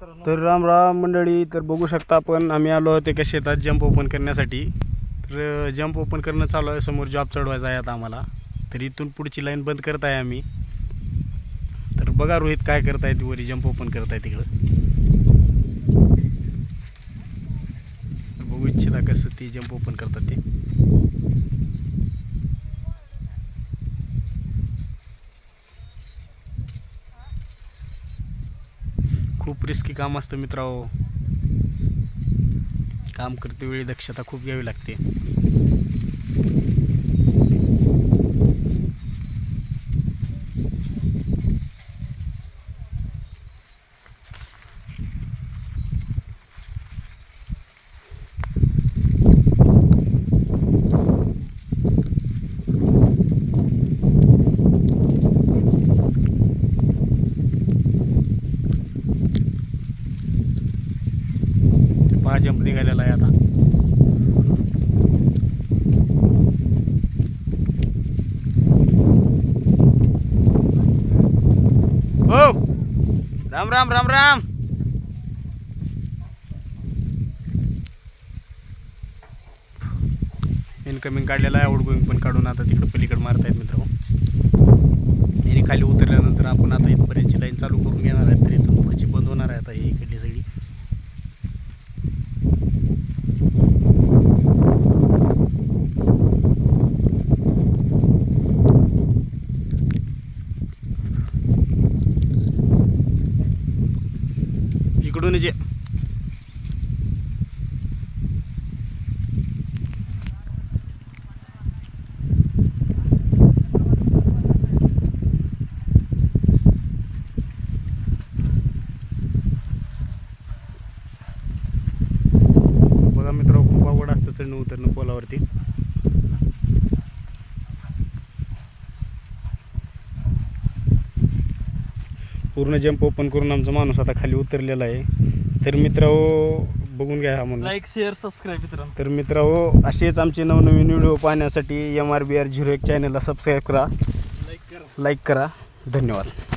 तर राम राम मंडळी, तर बघू शकता आपण आम्ही आलो होते का शेतात जंप ओपन करण्यासाठी. तर जंप ओपन करणं चालू आहे, समोर जॉब चढवायचा आहे आता आम्हाला. तर इथून पुढची लाईन बंद करत आहे आम्ही. तर बघा रोहित काय करताय, ती वरी जंप ओपन करत आहे तिकडं. बघू इच्छिता कसं ती जंप ओपन करतात ते. खूप रिस्की काम असतं मित्रांनो. काम करते वेळी दक्षता खूप घ्यावी लागते. पहा जंप निघालेला आहे आता. हो राम राम राम राम. इनकमिंग काढलेला आहे, आउटगोईंग पण काढून आता तिकडे पलीकडे मारतायत मित्रांनो. याने खाली उतरल्यानंतर आपण आता इथपर्यंतची लाईन चालू करून घेणार आहे. तर इथून पुढची बंद होणार आहे आता ही इकडली सगळी. इकडून जे बघा मित्रांनो, खूप आवड असतं चढणं उतरणं पोलावरती. पूर्ण जंप ओपन करून आमचा माणूस आता खाली उतरलेला आहे. तर मित्रांनो बघून घ्या म्हणून लाईक शेअर सबस्क्राईब मित्रांनो. तर मित्रांनो असेच आमचे नवनवीन व्हिडिओ पाहण्यासाठी MRBR 01 चॅनलला सबस्क्राईब करा, लाईक करा. धन्यवाद.